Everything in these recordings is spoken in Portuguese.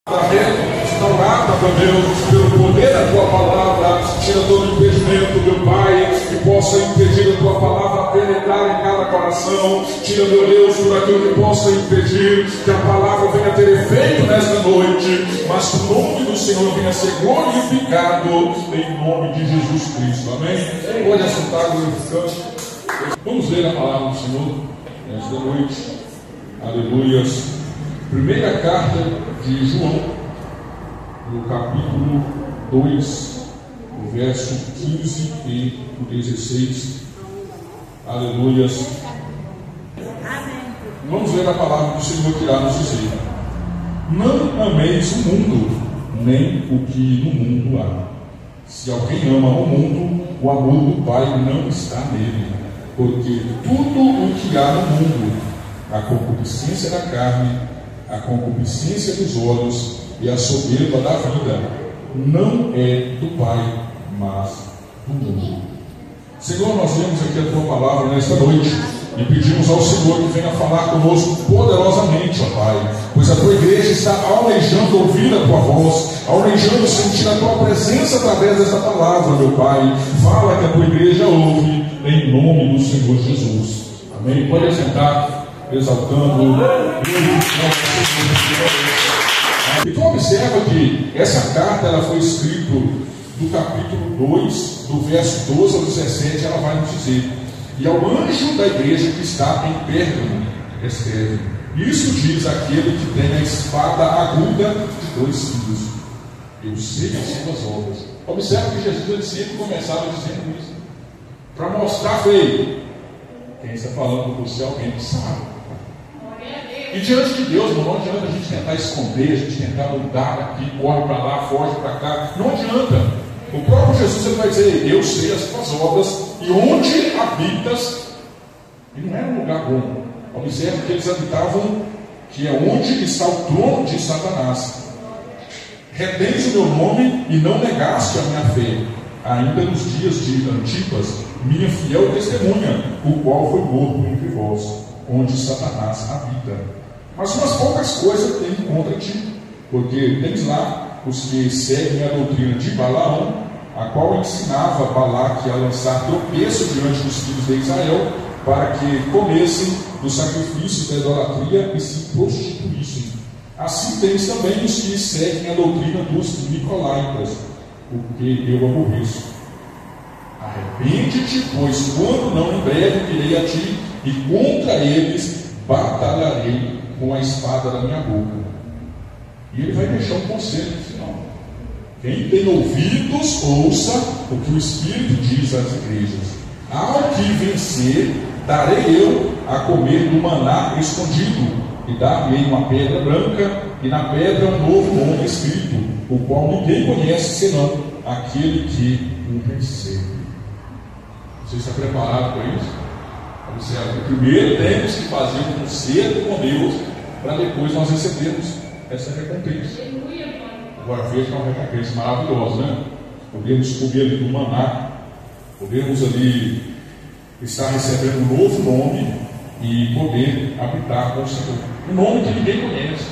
Restaurada, meu Deus, pelo poder da tua palavra, tira todo impedimento, meu Pai, que possa impedir a tua palavra penetrar em cada coração. Tira, meu Deus, tudo aquilo que possa impedir que a palavra venha ter efeito nesta noite, mas que o nome do Senhor venha ser glorificado em nome de Jesus Cristo. Amém? Pode assentar, glorificante. Vamos ler a palavra do Senhor nesta noite. Aleluias. Primeira carta de João, no capítulo 2, o verso 15 e o 16. Aleluias. Amém. Vamos ver a palavra do Senhor que irá nos dizer: não ameis o mundo, nem o que no mundo há. Se alguém ama o mundo, o amor do Pai não está nele. Porque tudo o que há no mundo, a concupiscência da carne, a concupiscência dos olhos e a soberba da vida, não é do Pai, mas do mundo. Senhor, nós lemos aqui a Tua palavra nesta noite e pedimos ao Senhor que venha falar conosco poderosamente, ó Pai, pois a Tua igreja está almejando ouvir a Tua voz, almejando sentir a Tua presença através desta palavra, meu Pai. Fala que a Tua igreja ouve, em nome do Senhor Jesus. Amém? Pode assentar. Exaltando. Então observa que essa carta ela foi escrita do capítulo 2, do verso 12 ao 17, ela vai nos dizer: e ao anjo da igreja que está em Pérgamo, escreve: isso diz aquele que tem a espada aguda de 2 fios. Eu sei as suas obras. Observa que Jesus ele sempre começava dizendo isso, para mostrar feio. Quem está falando com você é alguém que sabe. E diante de Deus, não adianta a gente tentar esconder, a gente tentar mudar aqui, corre para lá, foge para cá. Não adianta. O próprio Jesus ele vai dizer: eu sei as tuas obras e onde habitas. E não era um lugar bom. Observe que eles habitavam, que é onde está o trono de Satanás. Retens o meu nome e não negaste a minha fé, ainda nos dias de Antipas, minha fiel testemunha, o qual foi morto entre vós, onde Satanás habita. Mas umas poucas coisas tem contra ti, porque tens lá os que seguem a doutrina de Balaão, a qual ensinava Balaque a lançar tropeço diante dos filhos de Israel, para que comessem do sacrifício da idolatria e se prostituíssem. Assim tens também os que seguem a doutrina dos nicolaítas, o que eu aborreço. Arrepende-te, pois quando não em breve virei a ti, e contra eles batalharei com a espada da minha boca. E ele vai deixar um conselho no final: quem tem ouvidos, ouça o que o Espírito diz às igrejas. Ao que vencer, darei eu a comer do maná escondido, e dar-lhe uma pedra branca, e na pedra um novo nome escrito, o qual ninguém conhece senão aquele que o vencer. Você está preparado para isso? Observe, primeiro temos que fazer um concerto com Deus, para depois nós recebermos essa recompensa. Agora veja uma recompensa maravilhosa, né? Podemos comer ali do maná, podemos ali estar recebendo um novo nome e poder habitar com o Senhor. Um nome que ninguém conhece,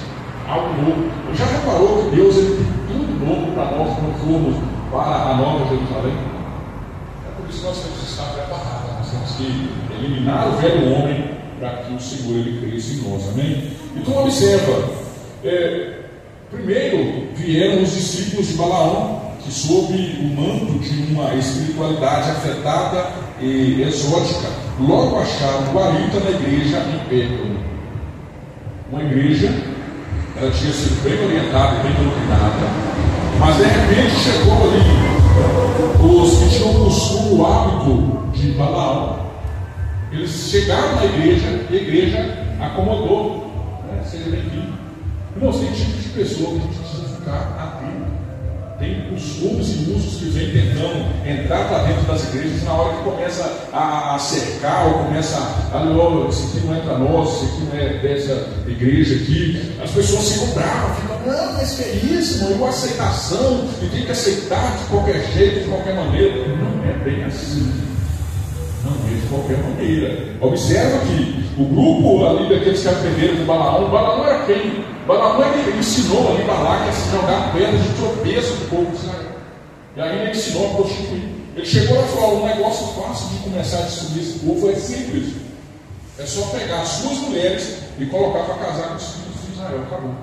algo novo. Já reparou que Deus ele tem tudo novo para nós quando formos para a Nova Jerusalém? É por isso que nós temos que estar preparados. Nós temos que eliminar o velho homem para que o Senhor ele cresça em nós. Amém? Então observa, primeiro vieram os discípulos de Balaão, que sob o manto de uma espiritualidade afetada e exótica, logo acharam guarita na igreja em Pérgamo. Uma igreja, ela tinha sido bem orientada, bem doutrinada, mas de repente chegou ali os que tinham o costume, o hábito de Balaão. Eles chegaram na igreja e a igreja acomodou. Seja bem-vindo. Irmãos, tem tipo de pessoa que a gente precisa ficar atento. Tem costumes e usos que vêm tentando entrar para dentro das igrejas, na hora que começa a cercar, ou começa a esse aqui não é para nós, esse aqui não é dessa igreja aqui, as pessoas ficam bravas, ficam: não, mas que é isso, irmão? Uma aceitação, e tem que aceitar de qualquer jeito, de qualquer maneira. Não é bem assim. Não é de qualquer maneira. Observa que o grupo ali daqueles que aprenderam com Balaão era quem? Balaão ele ensinou ali Balaque a se jogar pedras de tropeço do povo de Israel. E aí ele ensinou a prostituir. Ele chegou a falar: um negócio fácil de começar a destruir esse povo é simples. É só pegar as suas mulheres e colocar para casar com os filhos de Israel. Acabou.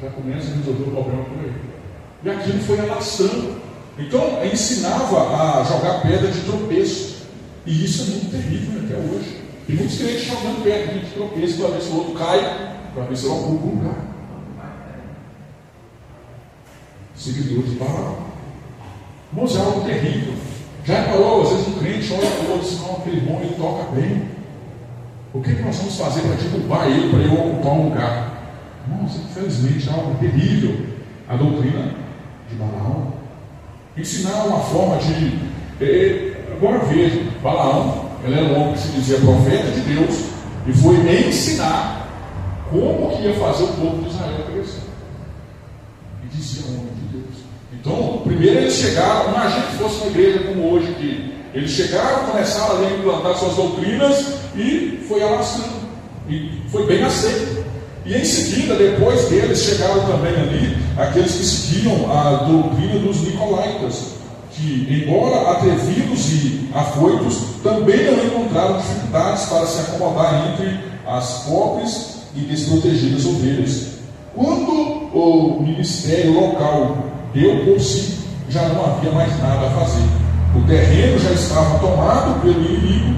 Já começa a resolver o problema por aí. E aquilo foi alastrando. Então, ensinava a jogar pedra de tropeço. E isso é muito terrível até hoje. E muitos crentes jogando pedra de tropeço para ver se o outro cai, para ver se ele ocupa o lugar. Seguidores de Balaão. Irmãos, é algo terrível. Já reparou, às vezes um crente olha para o outro e diz: não, aquele irmão ele toca bem. O que nós vamos fazer para derrubar ele, para ele ocupar um lugar? Irmãos, infelizmente é algo terrível. A doutrina de Balaão. Ensinar uma forma de. Agora veja, Balaão, ele era um homem que se dizia profeta de Deus e foi ensinar como que ia fazer o povo de Israel crescer. E dizia homem de Deus. Então, primeiro eles chegaram, imagina que fosse uma igreja como hoje aqui. Eles chegaram, começaram a implantar suas doutrinas e foi alastrando. E foi bem aceito. E em seguida, depois deles, chegaram também ali aqueles que seguiam a doutrina dos nicolaítas, que, embora atrevidos e afoitos, também não encontraram dificuldades para se acomodar entre as pobres e desprotegidas ovelhas. Quando o ministério local deu por si, já não havia mais nada a fazer. O terreno já estava tomado pelo inimigo.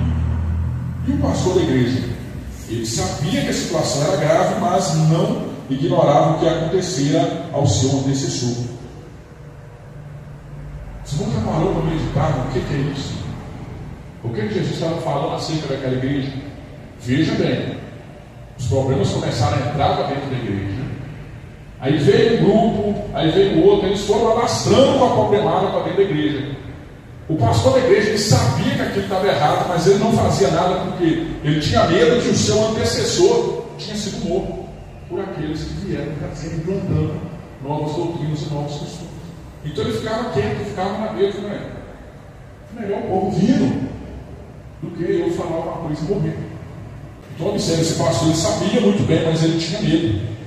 E o pastor da igreja? Ele sabia que a situação era grave, mas não ignorava o que acontecera ao seu antecessor. Você nunca parou para meditar no que é isso? O que Jesus estava falando acerca daquela igreja? Veja bem, os problemas começaram a entrar para dentro da igreja. Aí veio um grupo, aí veio outro, eles foram alastrando a problemática para dentro da igreja. O pastor da igreja, ele sabia que aquilo estava errado, mas ele não fazia nada porque ele tinha medo que o seu antecessor tinha sido morto por aqueles que vieram implantando novas doutrinas e novos costumes. Então ele ficava quieto, ficava na dele, né? Melhor o povo vindo do que eu falar uma coisa e morrer. Então observe, esse pastor ele sabia muito bem, mas ele tinha medo.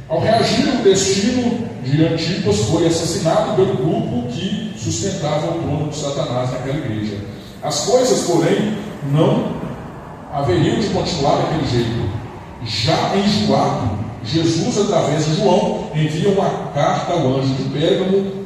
Ao reagir, o destino de Antipas foi assassinado pelo grupo que sustentava o trono de Satanás naquela igreja. As coisas, porém, não haveriam de continuar daquele jeito. Já enjoado, Jesus, através de João, envia uma carta ao anjo de Pérgamo,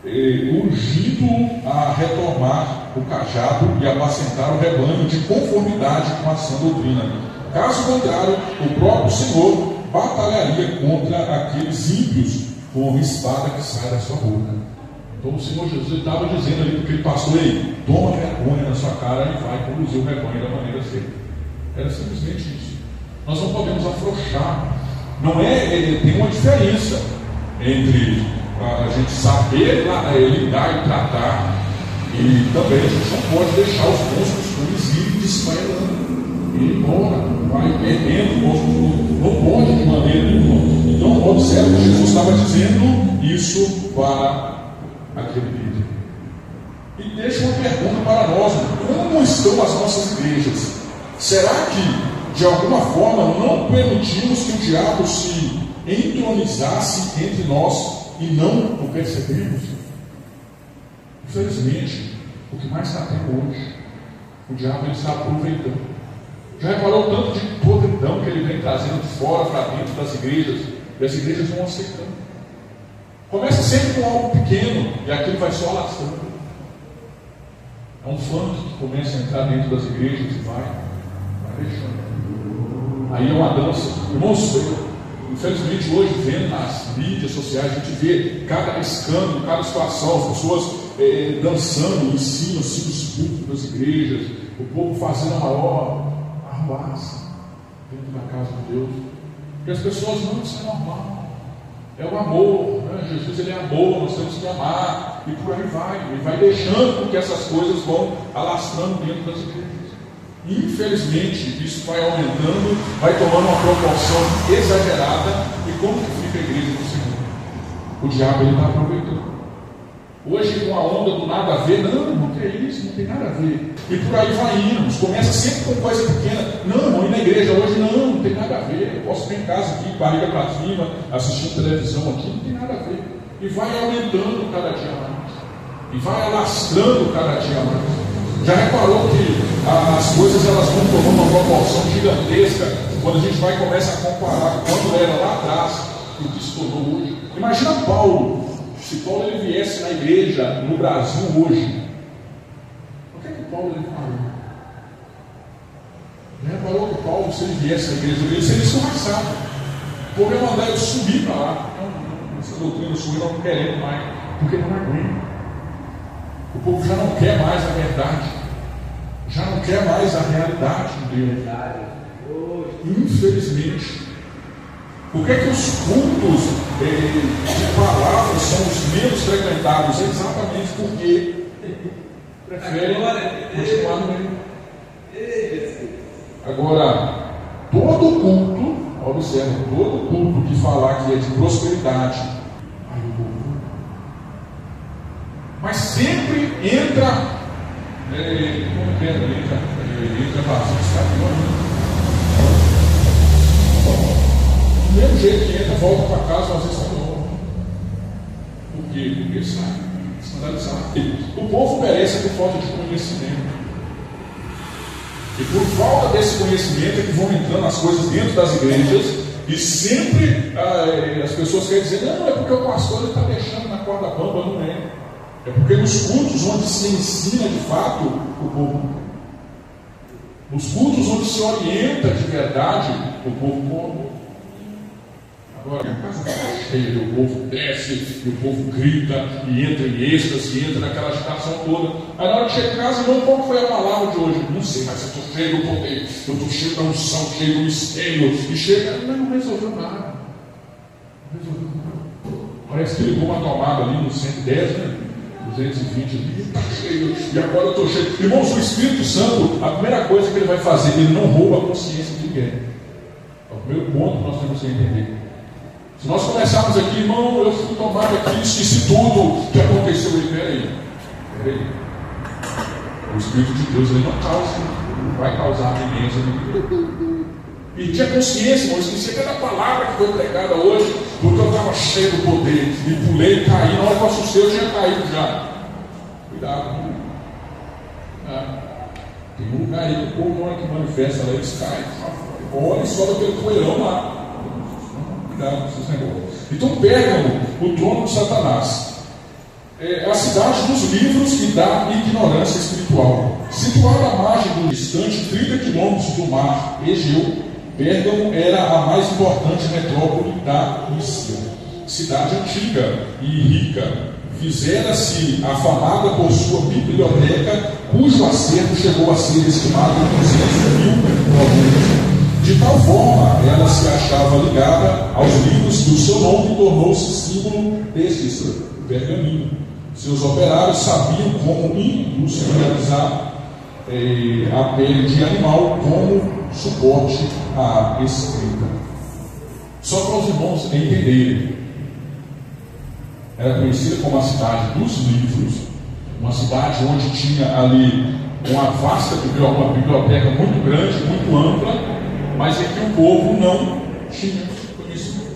urgindo a retomar o cajado e apacentar o rebanho de conformidade com a sã doutrina. Caso contrário, o próprio Senhor batalharia contra aqueles ímpios com uma espada que sai da sua boca. Então o Senhor Jesus estava dizendo ali para aquele pastor: ei, toma vergonha na sua cara e vai conduzir o rebanho da maneira certa. Era simplesmente isso. Nós não podemos afrouxar. Não tem uma diferença entre a gente saber lidar e tratar, e também a gente não pode deixar os bons costumes irem desfaelando. Ir embora, vai perdendo o bons costumes. Não pode de maneira nenhuma. Então, observe que Jesus estava dizendo isso para aquele líder. E deixa uma pergunta para nós: como estão as nossas igrejas? Será que, de alguma forma, não permitimos que o diabo se entronizasse entre nós e não o percebemos? Infelizmente, o que mais está tendo hoje, o diabo ele está aproveitando. Já reparou o tanto de podridão que ele vem trazendo de fora para dentro das igrejas, e as igrejas vão aceitando. Começa sempre com algo pequeno e aquilo vai só alastrando. É um funk que começa a entrar dentro das igrejas e vai deixando. Aí é uma dança. Irmãos, infelizmente hoje, vendo nas mídias sociais, a gente vê cada escândalo, cada situação, as pessoas dançando em cima assim, dos púlpitos das igrejas, o povo fazendo a maior arruaça dentro da casa de Deus. E as pessoas não, isso é normal. É o amor, né? Jesus ele é amor, nós temos que amar, e por aí vai. Ele vai deixando que essas coisas vão alastrando dentro das igrejas. Infelizmente, isso vai aumentando, vai tomando uma proporção exagerada. E como que fica a igreja do Senhor? O diabo ele está aproveitando. Hoje, com a onda do nada a ver, não que é isso? Não tem nada a ver. E por aí vai indo, começa sempre com coisa pequena. Não, irmão, ir na igreja hoje, não tem nada a ver. Eu posso ficar em casa aqui, barriga para cima, assistindo televisão aqui, não tem nada a ver. E vai aumentando cada dia mais. E vai alastrando cada dia mais. Já reparou que as coisas elas vão tomando uma proporção gigantesca quando a gente vai e começa a comparar quando era lá atrás e o que se tornou hoje? Imagina Paulo. Se Paulo ele viesse na igreja no Brasil hoje, o que é que Paulo ele falou? Já reparou que Paulo, se ele viesse na igreja, ele seria escorraçado. O povo ia mandar ele subir para lá. Não, essa doutrina subir nós não queremos mais, porque não aguenta. O povo já não quer mais a verdade, já não quer mais a realidade de Deus. Infelizmente. Por que os cultos de palavras são os menos frequentados? Exatamente porque preferem continuar no meio. Agora, todo culto, observa, todo culto que falar que é de prosperidade, mas sempre entra vazio, do mesmo jeito que entra, volta para casa, às vezes está novo. Por quê? Porque sabe, escandalizado. O povo perece por falta de conhecimento. E por falta desse conhecimento é que vão entrando as coisas dentro das igrejas. E sempre as pessoas querem dizer, não, é porque o pastor está deixando na corda bamba, não é. É porque nos cultos onde se ensina de fato, o povo. Nos cultos onde se orienta de verdade, o povo come. Agora, a casa está cheia, o povo desce, e o povo grita, e entra em êxtase, e entra naquela agitação toda. Aí na hora que chega em casa, irmão, qual foi a palavra de hoje? Não sei, mas eu estou cheio do poder, eu estou cheio da unção, cheio do mistério, e chega, mas não resolveu nada. Não resolveu nada. Parece que ligou uma tomada ali no 110, né? 220 ali, está cheio, e agora eu estou cheio. Irmãos, o Espírito Santo, a primeira coisa que ele vai fazer, ele não rouba a consciência de ninguém. É o primeiro ponto que nós temos que entender. Se nós começarmos aqui, irmão, eu fui tomado aqui, esqueci tudo que aconteceu aí, peraí. O Espírito de Deus ele não vai causar amnésia. Perdi a consciência, irmão, esqueci até da palavra que foi pregada hoje, porque eu estava cheio do poder, e pulei, caí, na hora que eu assustei, eu tinha caído já. Cuidado. Tem um lugar aí que o povo, na hora que manifesta lá, eles caem. Olha só daquele poeirão lá. Então Pérgamo, o trono de Satanás, é a cidade dos livros e da ignorância espiritual. Situada à margem do distante 30 quilômetros do mar Egeu, Pérgamo era a mais importante metrópole da Lícia. Cidade antiga e rica, fizera-se afamada por sua biblioteca, cujo acervo chegou a ser estimado em 200.000 volumes. De tal forma, ela se achava ligada aos livros que o seu nome tornou-se símbolo destes pergaminhos. Seus operários sabiam como industrializar a pele de animal como suporte à escrita. Só para os irmãos entenderem, era conhecida como a cidade dos livros, uma cidade onde tinha ali uma vasta uma biblioteca muito grande, muito ampla, mas é que o povo não tinha conhecimento.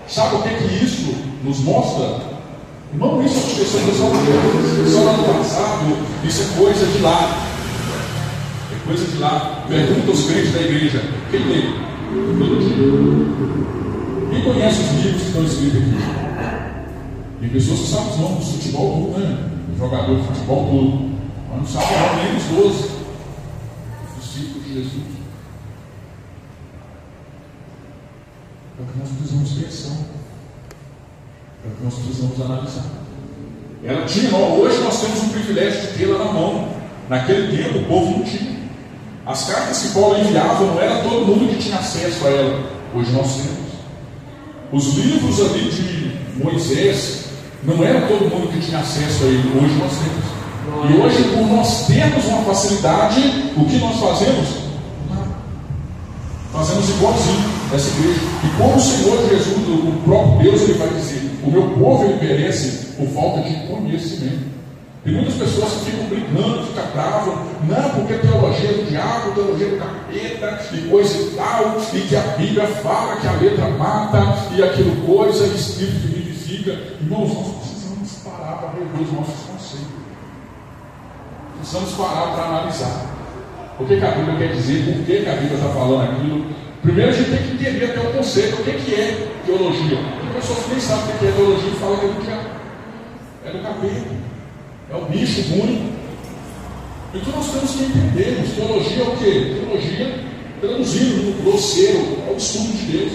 Sabe o que isso nos mostra? Não, isso aconteceu só lá no passado, isso é coisa de lá. É coisa de lá. Pergunta aos crentes da igreja: quem lê? Todo dia. Quem conhece os livros que estão escritos aqui? Tem pessoas que sabem os nomes do futebol tudo, né? O jogador de futebol todo. Mas não sabe o nome nem dos 12 discípulos de Jesus. É o que nós precisamos pensar, é o que nós precisamos analisar. Ela tinha, hoje nós temos o privilégio de tê-la na mão. Naquele tempo o povo não tinha. As cartas que Paulo enviava não era todo mundo que tinha acesso a ela. Hoje nós temos. Os livros ali de Moisés não era todo mundo que tinha acesso a ele. Hoje nós temos. E hoje, por nós termos uma facilidade, o que nós fazemos? Fazemos igualzinho essa igreja. E como o Senhor Jesus, o próprio Deus, ele vai dizer: o meu povo ele perece por falta de conhecimento. Tem muitas pessoas que ficam brigando, ficam bravas, não, porque teologia do diabo, teologia do capeta, e coisa e tal, e que a Bíblia fala que a letra mata, e aquilo coisa, e espírito que vivifica. Irmãos, nós precisamos parar para rever os nossos conceitos. Precisamos parar para analisar. O que a Bíblia quer dizer, por que a Bíblia está falando aquilo. Primeiro a gente tem que entender até o conceito, o que é teologia. Tem pessoas que nem sabem o que é teologia e falam que é do diabo, é do capeta. É o bicho ruim. Então nós temos que entender. Teologia é o quê? Teologia, traduzindo no grosseiro, é o estudo de Deus.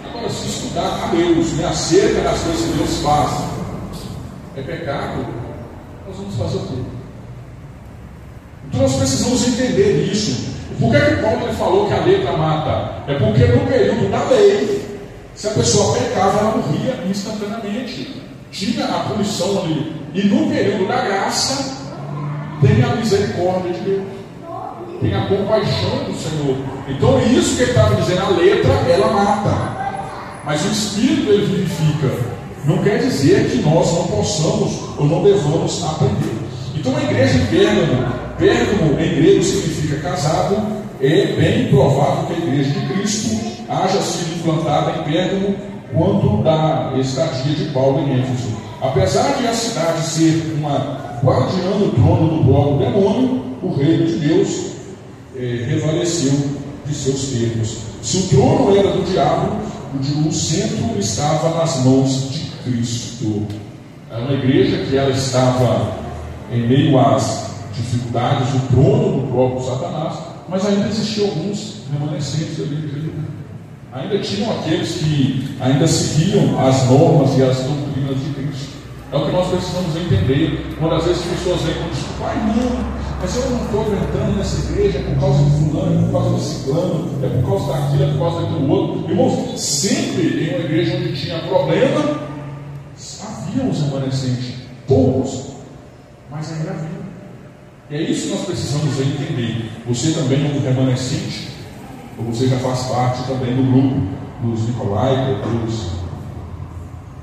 Agora, se estudar a Deus, acerca das coisas que Deus faz, é pecado, nós vamos fazer o quê? Então nós precisamos entender isso. Por que Paulo ele falou que a letra mata? É porque no período da lei, se a pessoa pecava, ela morria instantaneamente. Tinha a punição ali. E no período da graça, tem a misericórdia de Deus, tem a compaixão do Senhor. Então é isso que ele estava dizendo. A letra, ela mata, mas o Espírito ele vivifica. Não quer dizer que nós não possamos ou não devamos aprender. Então a igreja em Pérgamo em grego significa casado. É bem provável que a igreja de Cristo haja sido implantada em Pérgamo quando da estadia de Paulo em Éfeso. Apesar de a cidade ser uma guardiã do trono do próprio demônio, o reino de Deus revaleceu de seus termos. Se o trono era do diabo, o centro estava nas mãos de Cristo. Era uma igreja que ela estava em meio às dificuldades, o trono do próprio Satanás, mas ainda existiam alguns remanescentes ali. Ainda tinham aqueles que ainda seguiam as normas e as doutrinas de Cristo. É o que nós precisamos entender. Quando às vezes as pessoas vêm com desculpa, pai, não, mas eu não estou entrando nessa igreja por causa de fulano, é por causa desse plano, é por causa daquilo, é por causa daquilo outro. Irmãos, sempre em uma igreja onde tinha problema, havia os remanescentes, poucos, mas ainda havia. E é isso que nós precisamos entender. Você também é um remanescente, ou você já faz parte também do grupo dos Nicolaitas,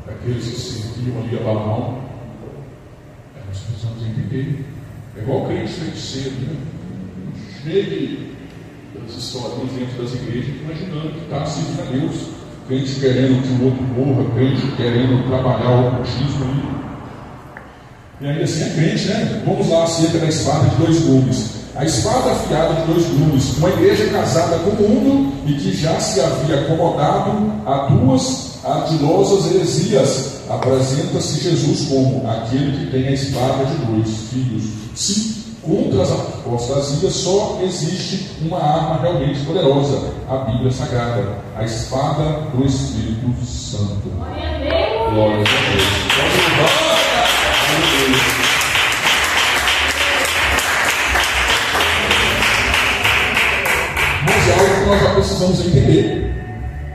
daqueles que seguiam ali a Balaão. Nós precisamos entender. É igual crente feiticeiro, né? Cheio das histórias dentro das igrejas, imaginando que está servindo a Deus. Crente querendo que o outro morra, crente querendo trabalhar o ocultismo ali. E ainda assim é crente, né? Vamos lá acerca da espada de dois gumes. A espada afiada de dois gumes, uma igreja casada com o mundo e que já se havia acomodado a duas ardilosas heresias, apresenta-se Jesus como aquele que tem a espada de dois filhos. Se contra as apostasias só existe uma arma realmente poderosa, a Bíblia Sagrada, a espada do Espírito Santo. Glória a Deus! Glória a Deus! Mas é algo que nós já precisamos entender.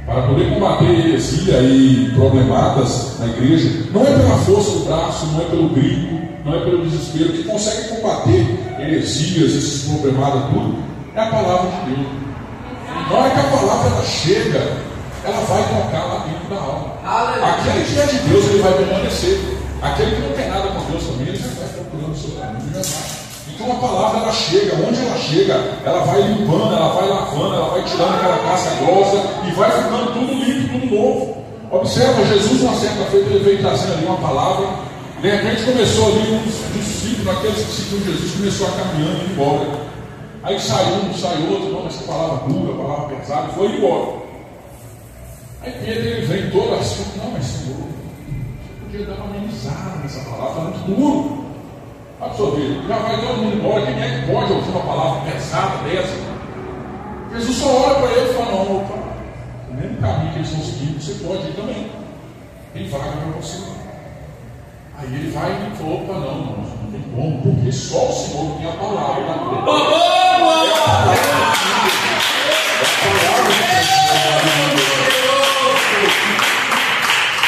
Para poder combater heresia e problemadas na igreja, não é pela força do braço, não é pelo grito, não é pelo desespero. Que consegue combater heresias, esses problemadas, tudo, é a palavra de Deus. Na hora que a palavra ela chega, ela vai tocar lá dentro da alma. Aquele que é de Deus, ele vai permanecer. Aquele que não tem nada com Deus também, ele já vai procurando o seu caminho, já vai. Então a palavra ela chega, onde ela chega, ela vai limpando, ela vai lavando, ela vai tirando aquela casca grossa e vai ficando tudo limpo, tudo novo. Observa, Jesus uma certa feita ele veio trazendo ali uma palavra. De repente começou ali um dos discípulos, aqueles que seguiam Jesus, começou a caminhando e ir embora. Aí saiu um, saiu outro, não, essa palavra dura, palavra pesada, e foi embora. Aí Pedro ele vem todo assim, não, mas Senhor, você podia dar uma amenizada nessa palavra, está muito duro. Absorver, já vai todo mundo embora. Quem é que pode ouvir uma palavra pesada dessa? Jesus só olha para ele e fala: não, opa, o mesmo caminho que eles estão seguindo, você pode ir também. Tem vaga para você. Aí ele vai e fala: opa, não tem como, porque só o Senhor tem a palavra na vida.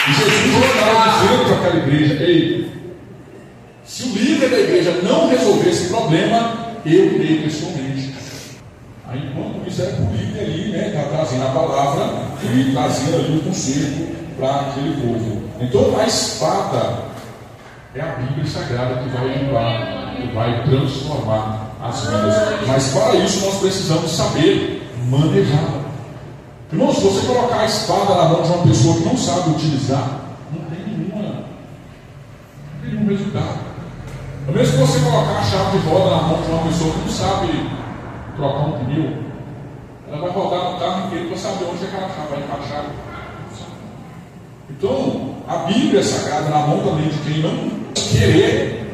E Jesus estava dizendo para aquela igreja: ei, se o líder da igreja não resolver esse problema, eu irei pessoalmente. Aí, enquanto isso era o líder ali, né, está trazendo a palavra e trazendo ali o conselho para aquele povo. Então, a espada É a Bíblia Sagrada que vai limpar, que vai transformar as vidas. Mas para isso nós precisamos saber manejá-la. Irmão, se você colocar a espada na mão de uma pessoa que não sabe utilizar, não tem nenhum resultado. É mesmo que você colocar a chave de roda na mão de uma pessoa que não sabe trocar um pneu, ela vai rodar no carro inteiro para saber onde aquela chave vai encaixar. Então, a Bíblia Sagrada na mão também de quem não querer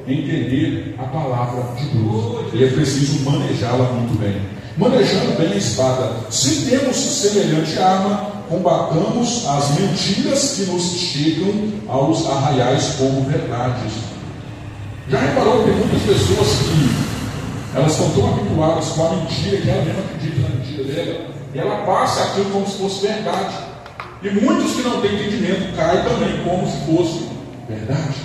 entender a palavra de Deus. E é preciso manejá-la muito bem. Manejando bem a espada, se temos semelhante arma, combatamos as mentiras que nos chegam aos arraiais como verdades. Já reparou que tem muitas pessoas que elas estão tão habituadas com a mentira que ela mesma acredita na mentira dela, e ela passa aquilo como se fosse verdade. E muitos que não têm entendimento caem também como se fosse verdade.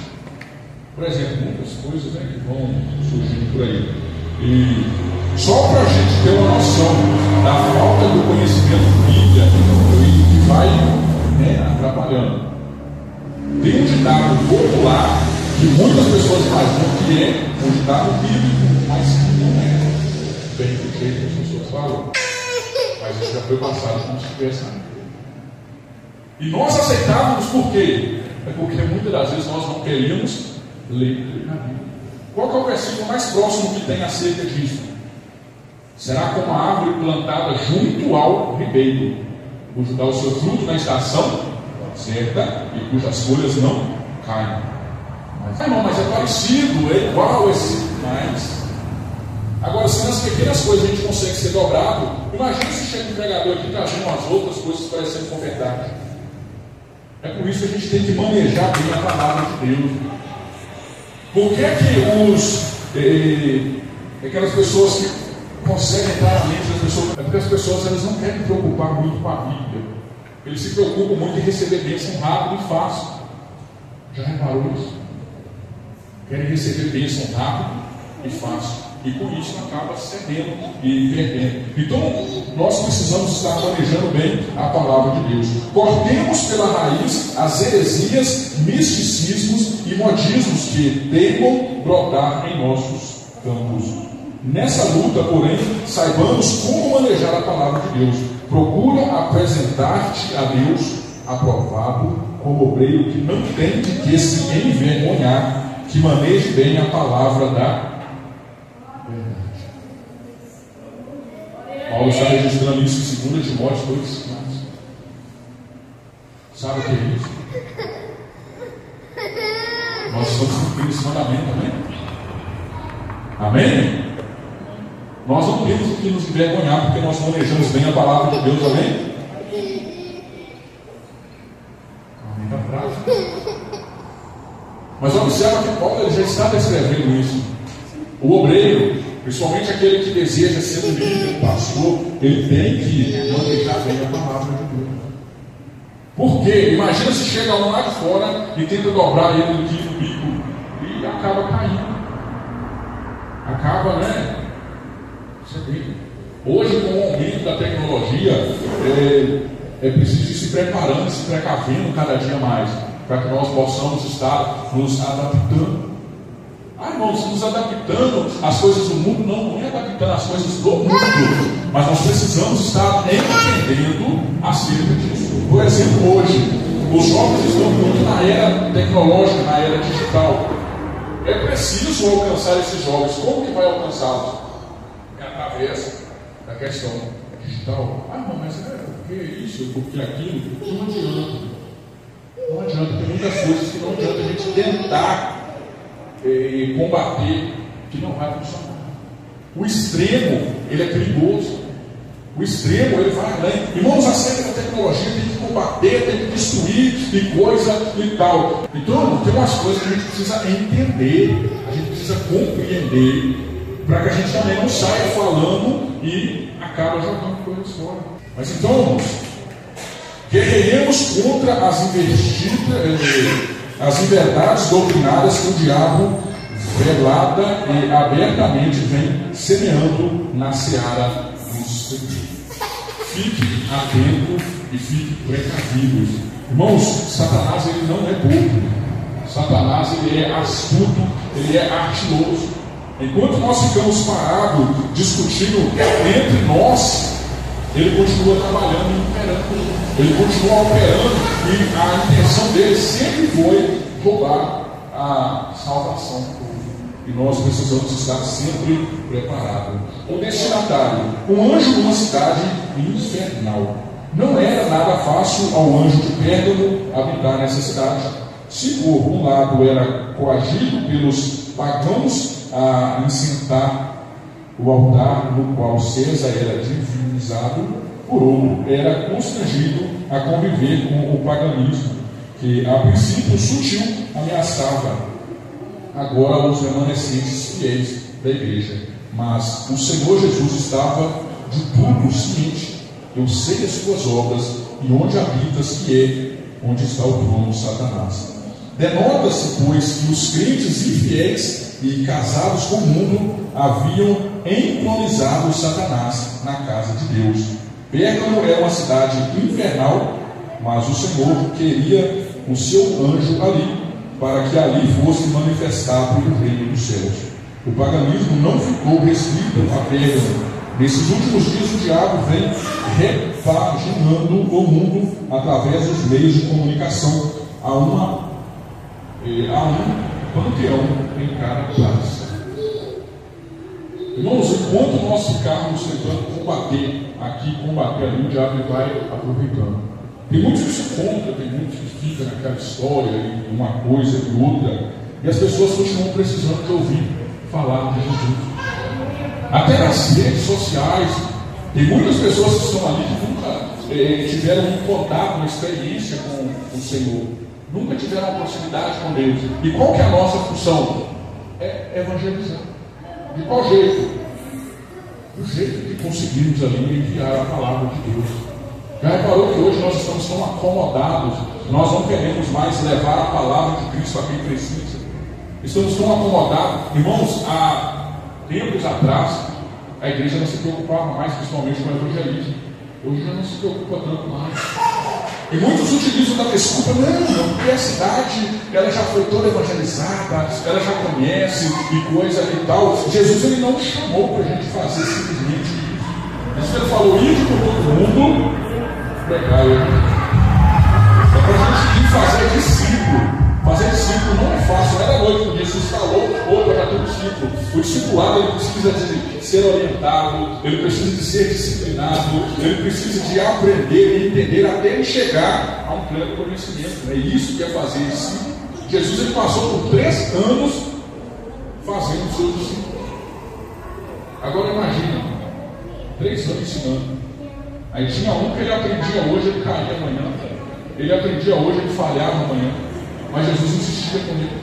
Por exemplo, muitas coisas que vão surgindo por aí. E só para a gente ter uma noção da falta do conhecimento bíblico que vai atrapalhando. Tem um ditado popular que muitas pessoas imaginam que é um ditado bíblico, mas que não é. Bem do jeito que as pessoas falam. Mas isso já foi passado como se tivesse na Bíblia. E nós aceitávamos por quê? É porque muitas das vezes nós não queríamos ler na Bíblia. Qual que é o versículo mais próximo que tem acerca disso? Será como a árvore plantada junto ao ribeiro, cujo dá o seu fruto na estação certa e cujas folhas não caem. Mas é parecido, é igual esse. Mas agora, se nas pequenas coisas a gente consegue ser dobrado, imagina se chega um pregador aqui trazendo umas outras coisas parecendo com verdade. É por isso que a gente tem que manejar bem a palavra de Deus. Por que aquelas pessoas que conseguem entrar na mente das pessoas? É porque as pessoas elas não querem preocupar muito com a Bíblia. Eles se preocupam muito em receber bênção rápido e fácil. Já reparou isso? Querem receber bênção rápido e fácil. E com isso acaba cedendo e perdendo. Então, nós precisamos estar manejando bem a palavra de Deus. Cortemos pela raiz as heresias, misticismos e modismos que teimam brotar em nossos campos. Nessa luta, porém, saibamos como manejar a palavra de Deus. Procura apresentar-te a Deus aprovado como obreiro que não tem de que se envergonhar, que maneje bem a palavra da verdade. Paulo está registrando isso em 2 Timóteo 2. Sabe o que é isso? Nós estamos cumprindo esse mandamento, amém? Amém? Nós não temos o que nos envergonhar, porque nós manejamos bem a palavra de Deus, amém? Amém da frase. Mas observa que Paulo já está descrevendo isso. O obreiro, principalmente aquele que deseja ser um líder, um pastor, ele tem que manejar bem a palavra de Deus. Por quê? Imagina se chega um lá de fora e tenta dobrar ele aqui no bico e acaba caindo. Acaba, hoje, com o aumento da tecnologia, é preciso ir se preparando, se precavendo cada dia mais, para que nós possamos estar nos adaptando. Irmãos, nos adaptando às coisas do mundo, não é adaptando às coisas do mundo, mas nós precisamos estar entendendo acerca disso. Por exemplo, hoje, os jovens estão muito na era tecnológica, na era digital. É preciso alcançar esses jovens. Como que vai alcançá-los? É através da questão digital. Irmão, mas o que é isso? Porque aquilo? Não adianta. Não adianta. Tem muitas coisas que não adianta a gente tentar combater, que não vai funcionar. O extremo, ele é perigoso. O extremo, ele vai além. Irmãos, acerca da tecnologia, tem que combater, tem que destruir e coisa e tal. Então, tem umas coisas que a gente precisa entender, a gente precisa compreender, para que a gente também não saia falando e acaba jogando coisas fora. Mas então, irmãos, guerreiremos contra as inverdades doutrinárias que o diabo velada e abertamente vem semeando na seara dos segredos. Fique atento e fique precavido. Irmãos, Satanás ele não é bobo. Satanás, ele é astuto, ele é ardiloso. Enquanto nós ficamos parados, discutindo entre nós, ele continua trabalhando e operando. Ele continua operando e a intenção dele sempre foi roubar a salvação. E nós precisamos estar sempre preparados. O destinatário, um anjo numa cidade infernal. Não era nada fácil ao anjo de Pérgamo habitar nessa cidade. Se por um lado era coagido pelos pagãos a incentar o altar no qual César era divinizado, por outro era constrangido a conviver com o paganismo, que a princípio sutil ameaçava agora os remanescentes fiéis da igreja. Mas o Senhor Jesus estava de tudo ciente. Eu sei as tuas obras e onde habitas, que é onde está o trono de Satanás. Denota-se, pois, que os crentes infiéis e casados com o mundo haviam entronizado Satanás na casa de Deus. Pérgamo é uma cidade infernal, mas o Senhor queria o seu anjo ali, para que ali fosse manifestado o reino dos céus. O paganismo não ficou restrito a Pérgamo. Nesses últimos dias o diabo vem repaginando o mundo através dos meios de comunicação a um panteão em cada classe. Irmãos, enquanto nós ficarmos tentando combater ali, o diabo vai aproveitando. Tem muitos que se contam, tem muitos que ficam naquela história, de uma coisa e outra, e as pessoas continuam precisando de ouvir falar de Jesus. Até nas redes sociais, tem muitas pessoas que estão ali que nunca tiveram um contato, uma experiência com o Senhor, nunca tiveram uma proximidade com Deus. E qual que é a nossa função? É evangelizar. De qual jeito? Do jeito que conseguimos ali enviar a palavra de Deus. Já reparou que hoje nós estamos tão acomodados, nós não queremos mais levar a palavra de Cristo a quem precisa. Estamos tão acomodados. Irmãos, há tempos atrás, a igreja não se preocupava mais, principalmente com o evangelismo. Hoje já não se preocupa tanto mais. E muitos utilizam da desculpa, não, porque a cidade ela já foi toda evangelizada, ela já conhece e coisa e tal. Jesus ele não chamou para a gente fazer simplesmente isso. Jesus ele falou, ide por todo mundo, pregar o evangelho. É para a gente ir fazer discípulo. Fazer discípulo não é fácil, não é da noite que Jesus falou, opa, já tenho discípulo. O discipulado ele precisa de ser orientado, ele precisa de ser disciplinado, ele precisa de aprender e entender até ele chegar a um pleno conhecimento. É isso que é fazer discípulo. Jesus ele passou por 3 anos fazendo os seus discípulos. Agora imagina, 3 anos ensinando. Aí tinha um que ele aprendia hoje, ele caía amanhã. Ele aprendia hoje, ele falhava amanhã. Mas Jesus insistia com ele.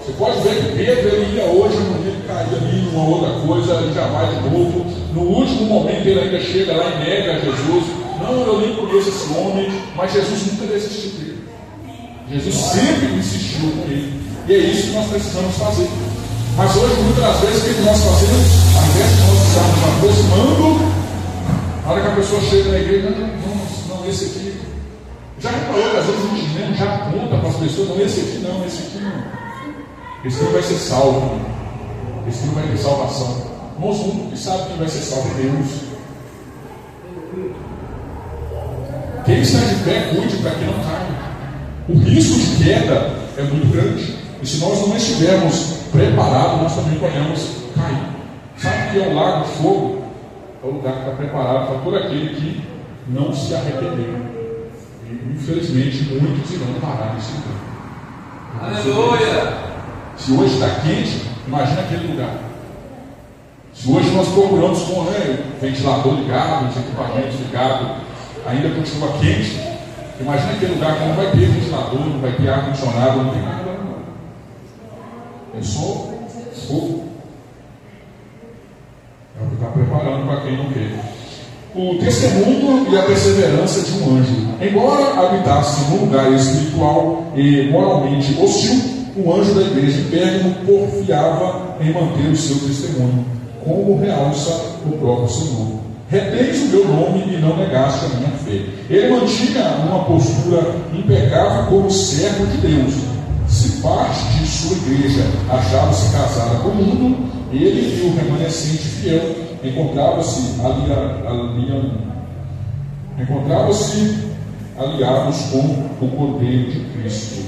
Você pode ver que Pedro ele ia hoje, amanhã ele caía ali numa outra coisa, ele já vai de novo. No último momento ele ainda chega lá e nega a Jesus. Não, eu nem conheço esse homem, mas Jesus nunca desistiu dele. Jesus sempre insistiu com ele. E é isso que nós precisamos fazer. Mas hoje, muitas das vezes, o que nós fazemos? Ao invés de nós estarmos aproximando, na hora que a pessoa chega na igreja, não, esse aqui. Já reparou que às vezes a gente mesmo já conta para as pessoas, não, esse aqui não. Esse não vai ser salvo. Esse não vai ter salvação. Irmãos, o único que sabe quem vai ser salvo é Deus. Quem está de pé, cuide para que não caia. O risco de queda é muito grande. E se nós não estivermos preparados, nós também podemos cair. Sabe que é o lago de fogo? É o lugar que está preparado para todo aquele que não se arrependeu. E infelizmente muitos irão parar nesse lugar. Aleluia! Se hoje está quente, imagina aquele lugar. Se hoje nós procuramos com ventilador ligado, os equipamentos ligados, ainda continua quente, imagina aquele lugar que não vai ter ventilador, não vai ter ar-condicionado, não tem nada. É só fogo. É o que está preparando para quem não quer. O testemunho e a perseverança de um anjo. Embora habitasse num lugar espiritual e moralmente hostil, o anjo da igreja de Pérgamo porfiava em manter o seu testemunho, como realça o próprio Senhor. Retens o meu nome e não negaste a minha fé. Ele mantinha uma postura impecável como servo de Deus, Se parte de sua igreja achava-se casada com o mundo, ele e o remanescente fiel encontravam-se aliados com o Cordeiro de Cristo.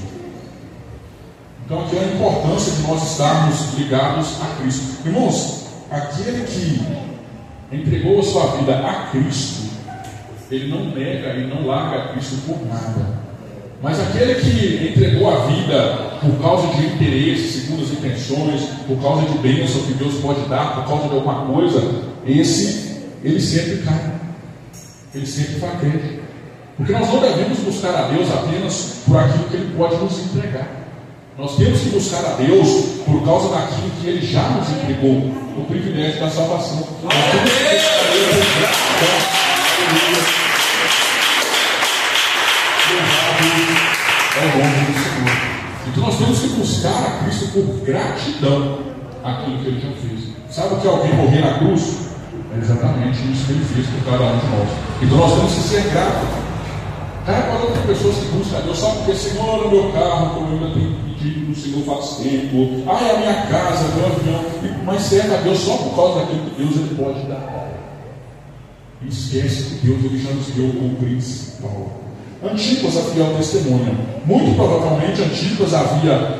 Então aqui é a importância de nós estarmos ligados a Cristo. Irmãos, aquele que entregou a sua vida a Cristo, ele não nega, ele não larga Cristo por nada. Mas aquele que entregou a vida por causa de interesse, segundas intenções, por causa de bênção que Deus pode dar, por causa de alguma coisa, ele sempre cai, ele sempre fraqueja. Porque nós não devemos buscar a Deus apenas por aquilo que Ele pode nos entregar. Nós temos que buscar a Deus por causa daquilo que Ele já nos entregou, o privilégio da salvação. Nós temos que buscar a Deus ao nome do Senhor. Então nós temos que buscar a Cristo por gratidão àquilo que Ele já fez. Sabe o que é alguém morrer na cruz? É exatamente isso que Ele fez por cada um de nós. Então nós temos que ser gratos. Tem pessoas que buscam a Deus só porque, Senhor, o meu carro, como eu ainda tenho pedido do Senhor faz tempo, a minha casa, meu avião, mas serve a Deus só por causa daquilo que Deus Ele pode dar. E esquece que Deus Ele já nos deu o principal. Antipas, a fiel testemunha. Muito provavelmente Antipas havia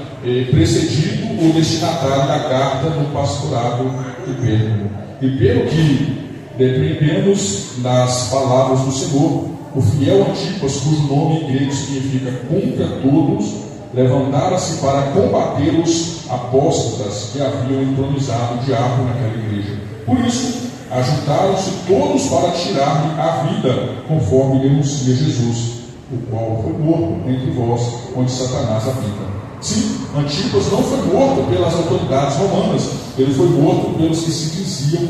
precedido o destinatário da carta no pastorado de Pérgamo. E pelo que dependemos das palavras do Senhor, o fiel Antipas, cujo nome em grego significa contra todos, levantara-se para combater os apóstatas que haviam entronizado o diabo naquela igreja. Por isso, ajuntaram-se todos para tirar-lhe a vida, conforme denuncia Jesus, o qual foi morto entre vós, onde Satanás habita. Sim, Antipas não foi morto pelas autoridades romanas, ele foi morto pelos que se diziam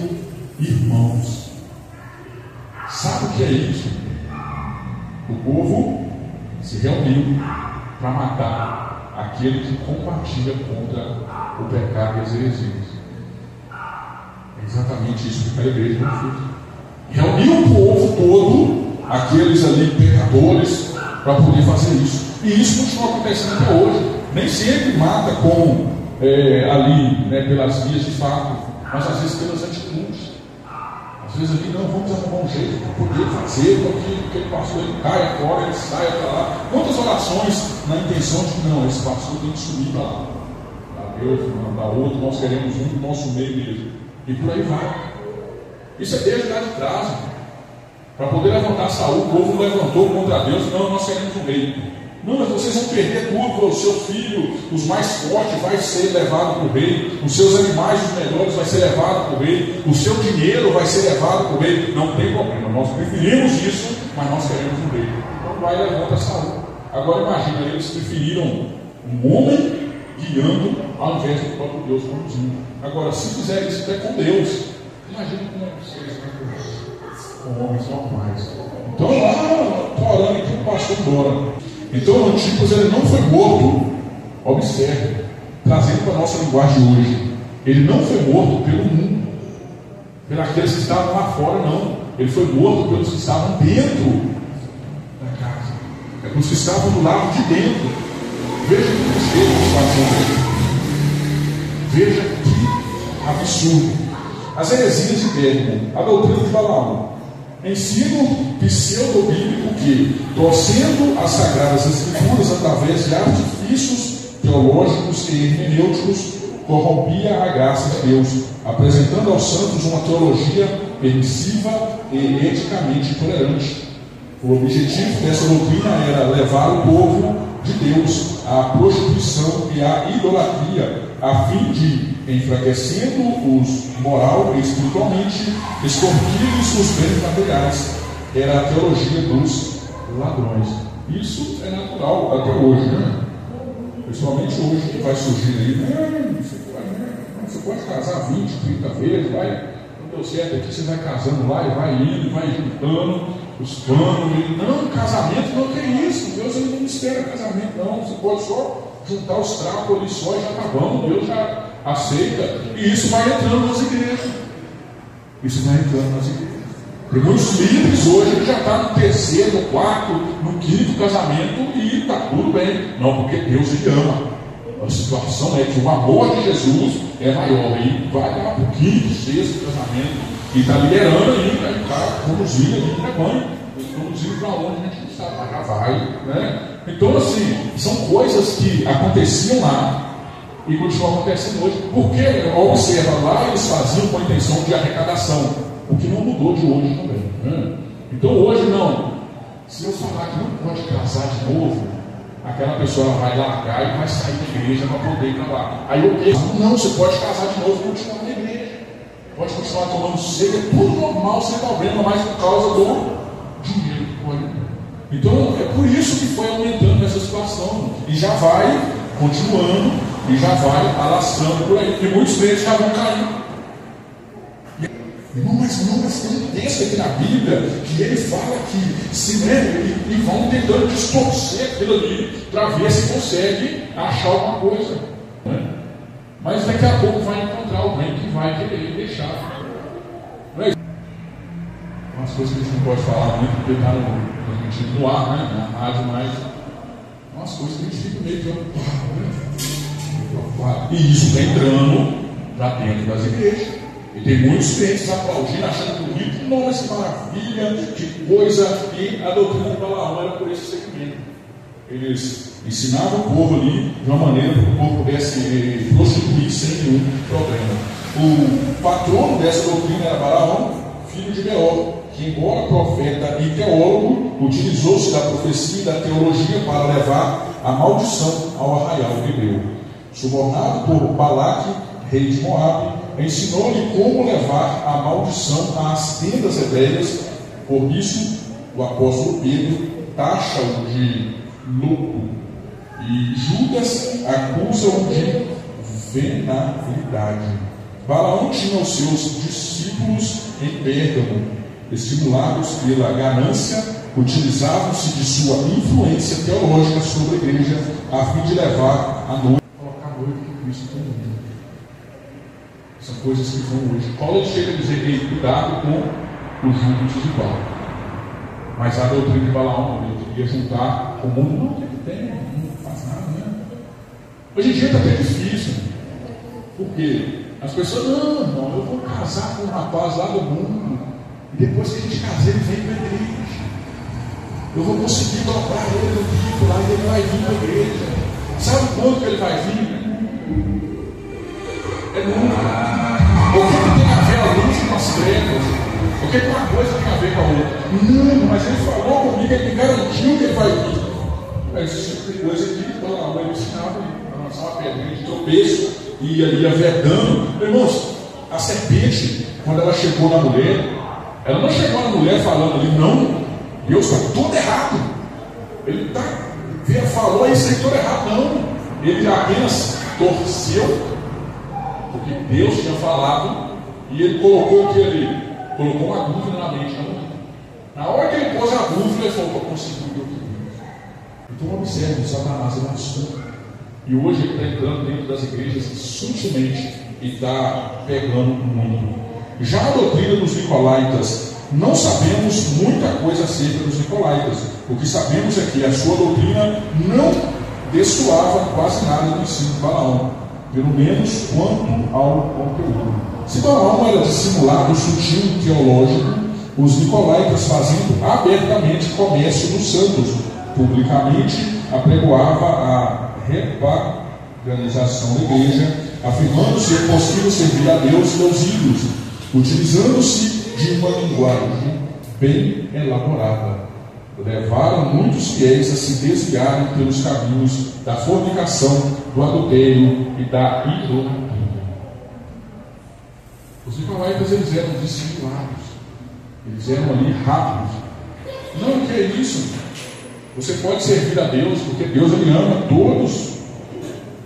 irmãos. Sabe o que é isso? O povo se reuniu para matar aquele que compartilha contra o pecado e as heresias. É exatamente isso que a igreja não fez. Reuniu o povo todo, aqueles ali pecadores, para poder fazer isso. E isso continua acontecendo até hoje. Nem sempre mata com ali, pelas vias de fato, mas às vezes pelas atitudes. Às vezes ali, não, vamos arrumar um jeito para poder fazer, para que aquele pastor ele caia fora, ele saia para lá. Quantas orações na intenção de que não, esse pastor tem que subir para lá. Para Deus, para outro, nós queremos um do nosso meio mesmo. E por aí vai. Isso é desde lá de trás. Para poder levantar Saul, o povo levantou contra Deus. Não, nós queremos um rei. Não, mas vocês vão perder tudo. O seu filho, os mais fortes, vai ser levado para o rei. Os seus animais, os melhores, vai ser levado para o rei. O seu dinheiro vai ser levado para o rei. Não tem problema, nós preferimos isso, mas nós queremos um rei. Então vai e levanta Saul. Agora imagina, eles preferiram um homem guiando ao invés do próprio Deus conduzindo. Agora, se fizerem isso até com Deus, imagina como é que vocês com homens normais. Então lá, estou orando aqui, o pastor embora. Então o Antipas ele não foi morto, observe, trazendo para a nossa linguagem hoje, ele não foi morto pelo mundo, pelos aqueles que estavam lá fora, não. Ele foi morto pelos que estavam dentro da casa, pelos que estavam do lado de dentro. Veja que tristeza a situação dele. Veja que absurdo. As heresias de Pérgamo, a doutrina de Balaão. Ensino pseudo-bíblico que, torcendo as Sagradas Escrituras através de artifícios teológicos e hermenêuticos, corrompia a graça de Deus, apresentando aos santos uma teologia permissiva e eticamente intolerante. O objetivo dessa doutrina era levar o povo de Deus à prostituição e à idolatria, a fim de, enfraquecendo-os moral e espiritualmente, extorquir-lhes os bens materiais. Era a teologia dos ladrões. Isso é natural até hoje, né? Principalmente hoje, que vai surgir aí, você pode casar 20, 30 vezes, vai, não deu certo aqui, você vai casando lá e vai indo, vai juntando os panos. Não, casamento não tem isso, Deus ele não espera casamento, não. Você pode só juntar os trapos ali só e já está bom, Deus já aceita. E isso vai entrando nas igrejas. Isso vai entrando nas igrejas. Tem muitos líderes hoje que já está no terceiro, no quarto, no quinto casamento e está tudo bem. Não, porque Deus ele ama. a situação é que o amor de Jesus é maior. E vai lá para o quinto, sexto casamento, e está liderando ainda, e está conduzindo ali, né, mãe? Conduzindo para onde a gente não sabe, mas já vai, né? Então, assim, são coisas que aconteciam lá e continuam acontecendo hoje. Porque, observa, lá eles faziam com a intenção de arrecadação, o que não mudou de hoje também, né? Então, hoje não. Se eu falar que não pode casar de novo, aquela pessoa vai largar e vai sair da igreja para poder ir para lá. Aí eu penso, não, você pode casar de novo e continuar na igreja. Pode continuar tomando ceia, é tudo normal, sem problema, mas por causa do dinheiro. Então é por isso que foi aumentando essa situação. E já vai continuando, e já vai alastrando por aí. E muitos deles já vão cair. Irmão, mas tem um texto aqui na Bíblia que ele fala que se e vão tentando distorcer aquilo ali para ver se consegue achar alguma coisa, né? Mas daqui a pouco vai encontrar alguém que vai querer deixar. Não é isso? Umas coisas que a gente não pode falar muito porque está transmitido no ar, né? Na rádio, mas umas coisas que a gente fica meio preocupado, né? E isso está entrando para dentro das igrejas. E tem muitos crentes aplaudindo, achando que o rito, nossa, que maravilha, que coisa, e a doutrina de Balaão era por esse segmento. Eles ensinavam o povo ali de uma maneira que o povo pudesse prostituir sem nenhum problema. O patrono dessa doutrina era Balaão, filho de Beor, que, embora profeta e teólogo, utilizou-se da profecia e da teologia para levar a maldição ao arraial hebreu. Subornado por Balaque, rei de Moabe, ensinou-lhe como levar a maldição às tendas hebreias. Por isso, o apóstolo Pedro taxa-o de louco e Judas acusa-o de venalidade. Balaão tinha os seus discípulos em Pérgamo, estimulados pela ganância, utilizavam-se de sua influência teológica sobre a igreja a fim de levar a noiva, colocar a noiva que Cristo tem no mundo. São coisas que vão hoje. Paulo chega a dizer: ei, cuidado com o jugo desigual. Mas a doutrina de Balaão, eu queria juntar o mundo. Não, que tem, não faz nada, né? Hoje em dia está até difícil. Porque as pessoas, não, eu vou casar com um rapaz lá do mundo. E depois que a gente casar, ele vem para a igreja. Eu vou conseguir dobrar ele no bico lá e ele vai vir para a igreja. Sabe quanto que ele vai vir? É nunca. O que tem a ver a luz com as trevas? O que uma coisa tem a ver com a outra? Não, mas ele falou comigo, ele me garantiu que ele vai vir. Mas esse tipo de coisa aqui, Balaão ele ensinava para lançar uma pedrinha de tropeço e ia vedando. Irmãos, a serpente, quando ela chegou na mulher, ela não chegou na mulher falando ali, não, Deus está tudo errado. Ele falou isso aí tudo errado, não. Ele apenas torceu, porque Deus tinha falado, e ele colocou o que ali? Colocou uma dúvida na mente da mulher. Na hora que ele pôs a dúvida, ele falou: conseguiu o que eu queria. Então observe, Satanás é astuto. E hoje ele está entrando dentro das igrejas sutilmente e está pegando o mundo. Já a doutrina dos nicolaítas, não sabemos muita coisa acerca dos nicolaítas. O que sabemos é que a sua doutrina não destoava quase nada do ensino de Balaão, pelo menos quanto ao conteúdo. Se Balaão era dissimulado sutil teológico, os nicolaítas, fazendo abertamente comércio dos santos, publicamente apregoava a repaganização da igreja, afirmando ser possível servir a Deus e aos ídolos, utilizando-se de uma linguagem bem elaborada. Levaram muitos fiéis a se desviarem pelos caminhos da fornicação, do adultério e da idolatria. Os nicolaítas, eles eram dissimulados, eles eram ali rápidos. Não, o que é isso? Você pode servir a Deus, porque Deus ele ama todos,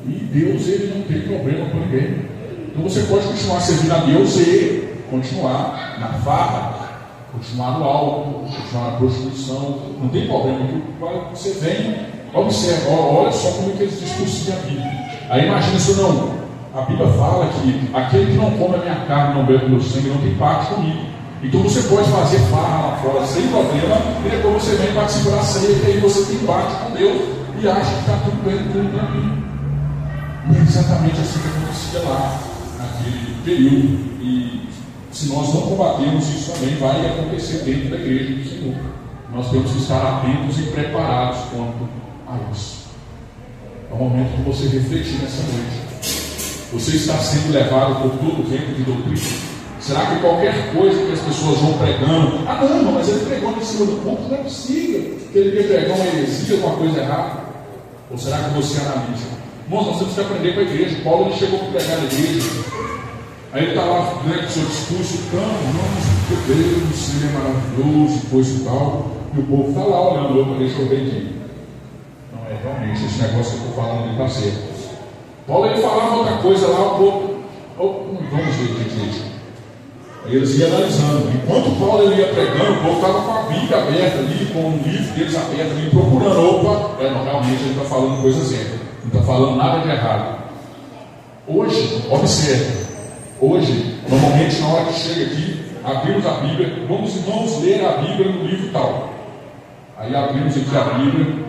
e Deus ele não tem problema com ninguém. Então você pode continuar servindo a Deus e continuar na farra, continuar no álcool, continuar na prostituição, não tem problema. Você vem, observa, olha só como é que eles discutem a Bíblia. Aí imagina se não, a Bíblia fala que aquele que não come a minha carne, não bebe o meu sangue, não tem parte comigo. Então você pode fazer farra lá fora sem problema, e depois você vem participar da ceia, e aí você tem parte com Deus e acha que está tudo bem, tudo tranquilo. E é exatamente assim que acontecia lá, naquele período. E se nós não combatermos isso também, vai acontecer dentro da igreja do Senhor. Nós temos que estar atentos e preparados quanto a isso. É o momento de você refletir nessa noite. Você está sendo levado por todo o vento de doutrina? Será que qualquer coisa que as pessoas vão pregando, não, mas ele pregou em cima do ponto, não é possível que ele ia pregar uma heresia, alguma coisa errada? Ou será que você analisa? Irmãos, nós temos que aprender com a igreja. Paulo ele chegou para pregar na igreja, aí ele está lá com o seu discurso, porque Deus, ele é maravilhoso, e coisa e tal, e o povo está lá olhando, opa, deixa eu ver aqui. Não é realmente, esse negócio que eu estou falando ele está certo. Paulo ele falava outra coisa lá, o povo, vamos ver o que é isso. Aí eles iam analisando. Enquanto Paulo ele ia pregando, o povo estava com a Bíblia aberta ali, com o livro deles aberto ali, procurando. Realmente ele está falando coisa certa. Não está falando nada de errado. Hoje, observe. Hoje, normalmente na hora que chega aqui, abrimos a Bíblia, vamos irmãos ler a Bíblia no livro tal. Aí abrimos aqui a Bíblia.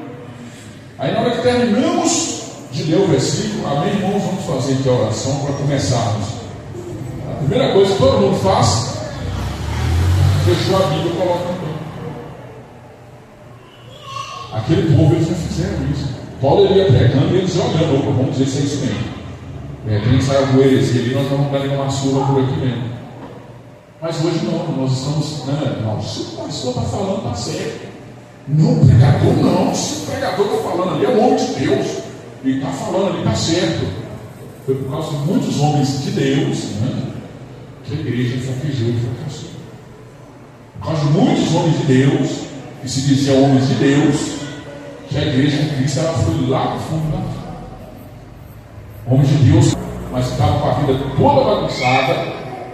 Aí na hora que terminamos de ler o versículo, amém, irmãos, vamos fazer aqui a oração para começarmos. A primeira coisa que todo mundo faz, fechou a Bíblia e coloca no banco. Aquele povo, eles não fizeram isso. Paulo ele ia pregando e eles olhando, vamos dizer se é isso mesmo. De repente sai alguma heresia ali, nós vamos dar uma surra por aqui mesmo. Mas hoje não, nós estamos, não, se o pastor está falando, está certo. Não, o pregador não, se o pregador está falando ali, é o homem de Deus. Ele está falando ali, está certo. Foi por causa de muitos homens de Deus, que a igreja fraquejou e fracassou. Por causa de muitos homens de Deus, que se diziam homens de Deus, que a igreja de Cristo ela foi lá no fundo da vida. Homens de Deus, mas estavam com a vida toda bagunçada,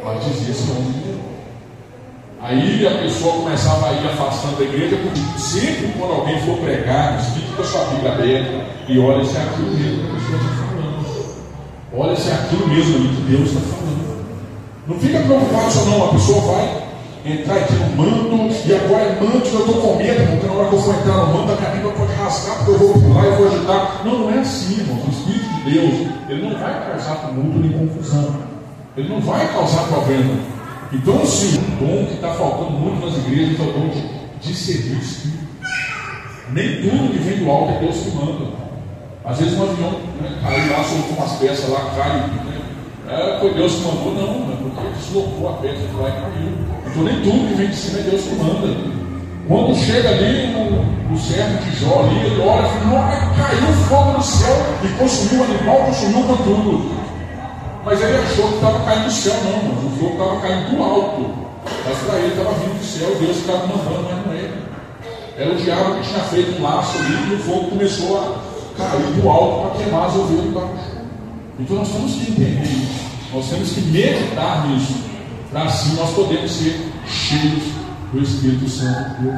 mas dizia ser homem de Deus. Aí a pessoa começava a ir afastando da igreja, porque sempre quando alguém for pregar, fique com a sua Bíblia aberta e olha se é aquilo mesmo que a pessoa está falando. Olha se é aquilo mesmo ali que Deus está falando. Não fica preocupado só não, a pessoa vai entrar aqui no manto, e agora é manto que eu estou com medo, porque na hora que eu for entrar no manto, a minha Bíblia pode rasgar, porque eu vou pular e vou agitar. Não, não é assim, irmãos. O Espírito de Deus, ele não vai causar tumulto nem confusão. Ele não vai causar problema. Então, sim, um dom que está faltando muito nas igrejas é o dom de servir o Espírito. Nem tudo que vem do alto é Deus que manda. Às vezes um avião cai lá, soltou umas peças lá, cai, foi Deus que mandou, não, porque deslocou a peça lá e caiu. Então nem tudo que vem de cima é Deus que manda. Quando chega ali no servo de Jó, ali, ele olha e fala, caiu fogo do céu e consumiu o animal, consumiu com tudo. Mas ele achou que estava caindo do céu, não, mas o fogo estava caindo do alto. Mas para ele estava vindo do céu, Deus estava mandando, mas não era. Era o diabo que tinha feito um laço ali e o fogo começou a cair do alto para queimar as ovelhas embaixo. Então nós temos que entender isso, nós temos que meditar nisso, para assim nós podermos ser cheios do Espírito Santo de Deus.